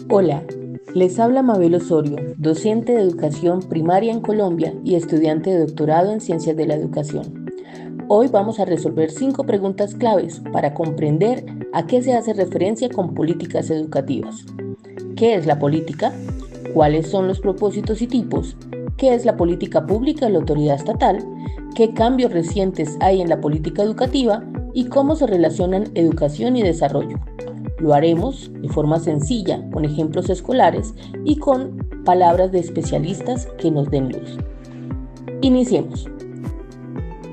Hola, les habla Mabel Osorio, docente de educación primaria en Colombia y estudiante de doctorado en ciencias de la educación. Hoy vamos a resolver 5 preguntas claves para comprender a qué se hace referencia con políticas educativas. ¿Qué es la política? ¿Cuáles son los propósitos y tipos? ¿Qué es la política pública de la autoridad estatal? ¿Qué cambios recientes hay en la política educativa? ¿Y cómo se relacionan educación y desarrollo? Lo haremos de forma sencilla, con ejemplos escolares y con palabras de especialistas que nos den luz. Iniciemos.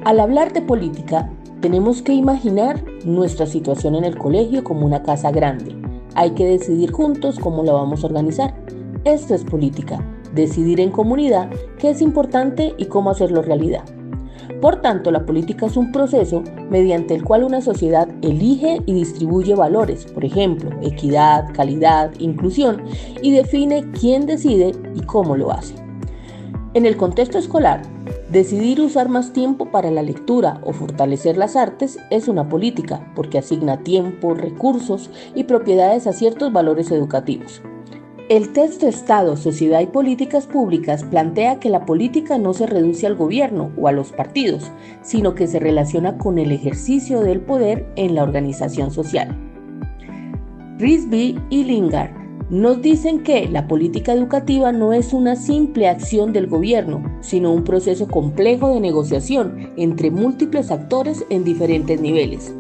Al hablar de política, tenemos que imaginar nuestra situación en el colegio como una casa grande. Hay que decidir juntos cómo la vamos a organizar. Esto es política, decidir en comunidad qué es importante y cómo hacerlo realidad. Por tanto, la política es un proceso mediante el cual una sociedad elige y distribuye valores, por ejemplo, equidad, calidad, inclusión, y define quién decide y cómo lo hace. En el contexto escolar, decidir usar más tiempo para la lectura o fortalecer las artes es una política, porque asigna tiempo, recursos y propiedades a ciertos valores educativos. El texto Estado, Sociedad y Políticas Públicas plantea que la política no se reduce al gobierno o a los partidos, sino que se relaciona con el ejercicio del poder en la organización social. Risby y Lingard nos dicen que la política educativa no es una simple acción del gobierno, sino un proceso complejo de negociación entre múltiples actores en diferentes niveles.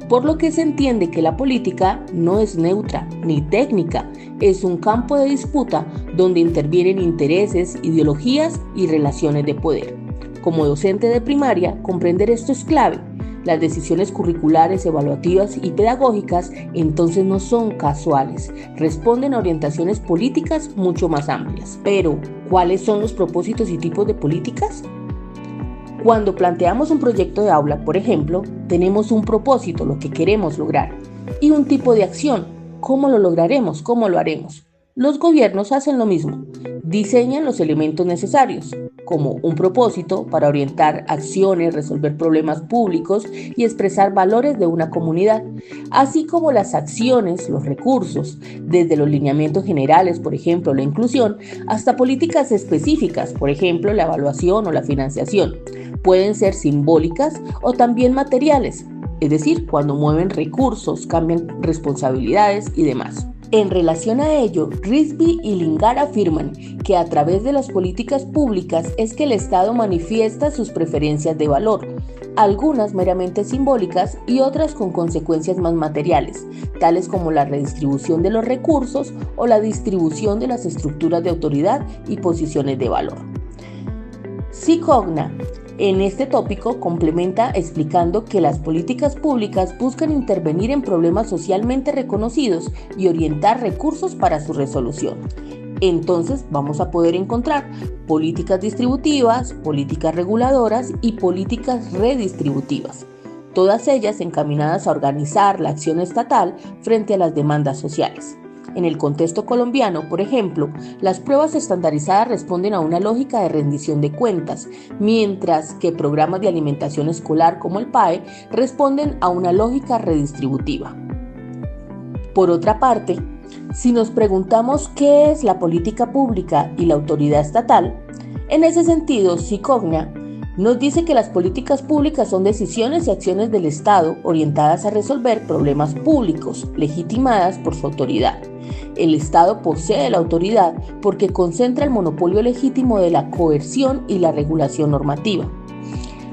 Por lo que se entiende que la política no es neutra ni técnica, es un campo de disputa donde intervienen intereses, ideologías y relaciones de poder. Como docente de primaria, comprender esto es clave. Las decisiones curriculares, evaluativas y pedagógicas entonces no son casuales, responden a orientaciones políticas mucho más amplias. Pero, ¿cuáles son los propósitos y tipos de políticas? Cuando planteamos un proyecto de aula, por ejemplo, tenemos un propósito, lo que queremos lograr, y un tipo de acción, cómo lo lograremos, cómo lo haremos. Los gobiernos hacen lo mismo, diseñan los elementos necesarios, como un propósito para orientar acciones, resolver problemas públicos y expresar valores de una comunidad, así como las acciones, los recursos, desde los lineamientos generales, por ejemplo, la inclusión, hasta políticas específicas, por ejemplo, la evaluación o la financiación. Pueden ser simbólicas o también materiales, es decir, cuando mueven recursos, cambian responsabilidades y demás. En relación a ello, Risby y Lingard afirman que a través de las políticas públicas es que el Estado manifiesta sus preferencias de valor, algunas meramente simbólicas y otras con consecuencias más materiales, tales como la redistribución de los recursos o la distribución de las estructuras de autoridad y posiciones de valor. Cigogna en este tópico complementa explicando que las políticas públicas buscan intervenir en problemas socialmente reconocidos y orientar recursos para su resolución. Entonces vamos a poder encontrar políticas distributivas, políticas reguladoras y políticas redistributivas, todas ellas encaminadas a organizar la acción estatal frente a las demandas sociales. En el contexto colombiano, por ejemplo, las pruebas estandarizadas responden a una lógica de rendición de cuentas, mientras que programas de alimentación escolar como el PAE responden a una lógica redistributiva. Por otra parte, si nos preguntamos qué es la política pública y la autoridad estatal, en ese sentido, Cigogna nos dice que las políticas públicas son decisiones y acciones del Estado orientadas a resolver problemas públicos, legitimadas por su autoridad. El Estado posee la autoridad porque concentra el monopolio legítimo de la coerción y la regulación normativa.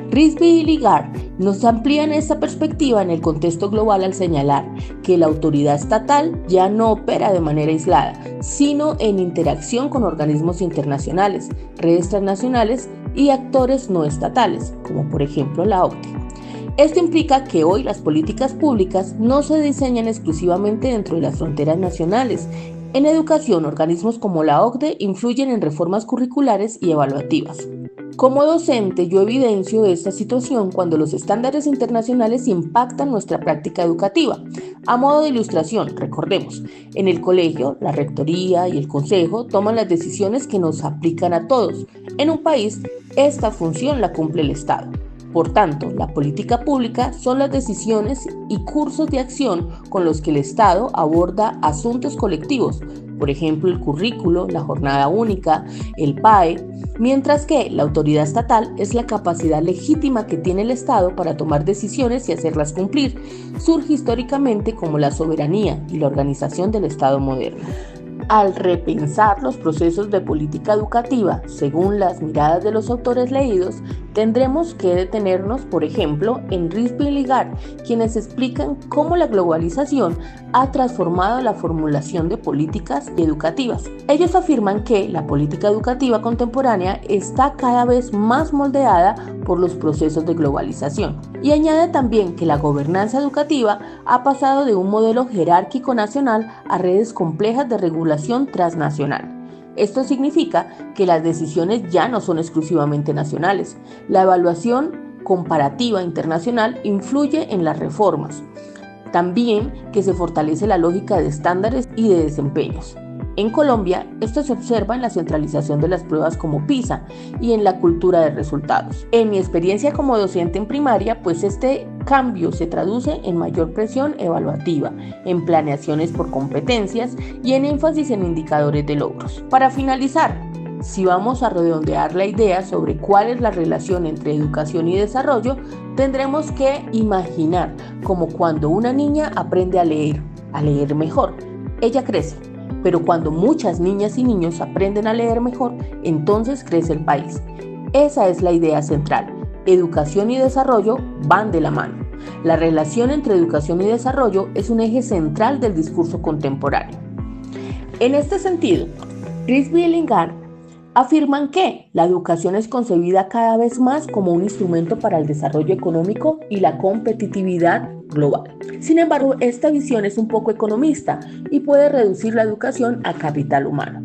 Risby y Lingard nos amplían esta perspectiva en el contexto global al señalar que la autoridad estatal ya no opera de manera aislada, sino en interacción con organismos internacionales, redes transnacionales y actores no estatales, como por ejemplo la OCDE. Esto implica que hoy las políticas públicas no se diseñan exclusivamente dentro de las fronteras nacionales. En educación, organismos como la OCDE influyen en reformas curriculares y evaluativas. Como docente, yo evidencio esta situación cuando los estándares internacionales impactan nuestra práctica educativa. A modo de ilustración, recordemos, en el colegio, la rectoría y el consejo toman las decisiones que nos aplican a todos. En un país, esta función la cumple el Estado. Por tanto, la política pública son las decisiones y cursos de acción con los que el Estado aborda asuntos colectivos, por ejemplo, el currículo, la jornada única, el PAE, mientras que la autoridad estatal es la capacidad legítima que tiene el Estado para tomar decisiones y hacerlas cumplir. Surge históricamente como la soberanía y la organización del Estado moderno. Al repensar los procesos de política educativa según las miradas de los autores leídos, tendremos que detenernos, por ejemplo, en Rizvi y Ligar, quienes explican cómo la globalización ha transformado la formulación de políticas educativas. Ellos afirman que la política educativa contemporánea está cada vez más moldeada por los procesos de globalización. Y añade también que la gobernanza educativa ha pasado de un modelo jerárquico nacional a redes complejas de regulación transnacional. Esto significa que las decisiones ya no son exclusivamente nacionales. La evaluación comparativa internacional influye en las reformas. También que se fortalece la lógica de estándares y de desempeños. En Colombia, esto se observa en la centralización de las pruebas como PISA y en la cultura de resultados. En mi experiencia como docente en primaria, pues este cambio se traduce en mayor presión evaluativa, en planeaciones por competencias y en énfasis en indicadores de logros. Para finalizar, si vamos a redondear la idea sobre cuál es la relación entre educación y desarrollo, tendremos que imaginar como cuando una niña aprende a leer mejor, ella crece. Pero cuando muchas niñas y niños aprenden a leer mejor, entonces crece el país. Esa es la idea central. Educación y desarrollo van de la mano. La relación entre educación y desarrollo es un eje central del discurso contemporáneo. En este sentido, Rizvi y Ligar afirman que la educación es concebida cada vez más como un instrumento para el desarrollo económico y la competitividad global. Sin embargo, esta visión es un poco economista y puede reducir la educación a capital humano.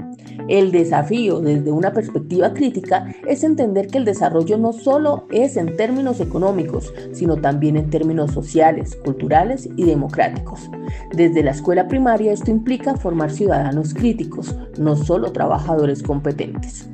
El desafío desde una perspectiva crítica es entender que el desarrollo no solo es en términos económicos, sino también en términos sociales, culturales y democráticos. Desde la escuela primaria esto implica formar ciudadanos críticos, no solo trabajadores competentes.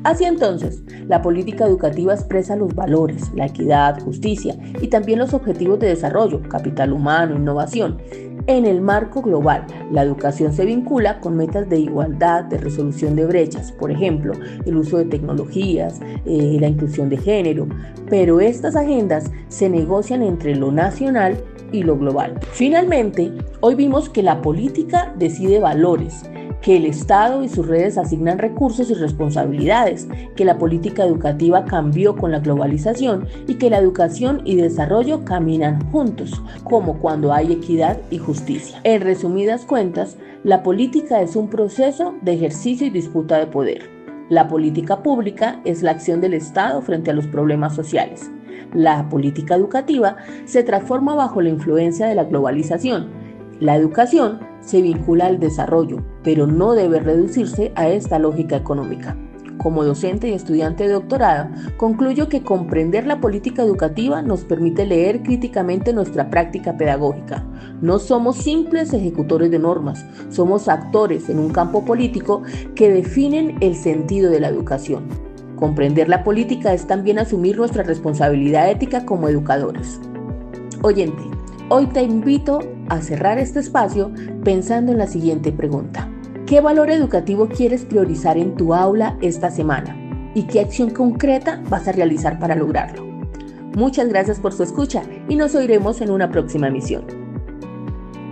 Así entonces, la política educativa expresa los valores, la equidad, justicia y también los objetivos de desarrollo, capital humano, innovación. En el marco global, la educación se vincula con metas de igualdad, de resolución de brechas, por ejemplo, el uso de tecnologías, la inclusión de género, pero estas agendas se negocian entre lo nacional y lo global. Finalmente, hoy vimos que la política decide valores, que el Estado y sus redes asignan recursos y responsabilidades, que la política educativa cambió con la globalización y que la educación y desarrollo caminan juntos, como cuando hay equidad y justicia. En resumidas cuentas, la política es un proceso de ejercicio y disputa de poder. La política pública es la acción del Estado frente a los problemas sociales. La política educativa se transforma bajo la influencia de la globalización. La educación se vincula al desarrollo, pero no debe reducirse a esta lógica económica. Como docente y estudiante de doctorado, concluyo que comprender la política educativa nos permite leer críticamente nuestra práctica pedagógica. No somos simples ejecutores de normas, somos actores en un campo político que definen el sentido de la educación. Comprender la política es también asumir nuestra responsabilidad ética como educadores. Oyente, hoy te invito a cerrar este espacio pensando en la siguiente pregunta. ¿Qué valor educativo quieres priorizar en tu aula esta semana? ¿Y qué acción concreta vas a realizar para lograrlo? Muchas gracias por su escucha y nos oiremos en una próxima emisión.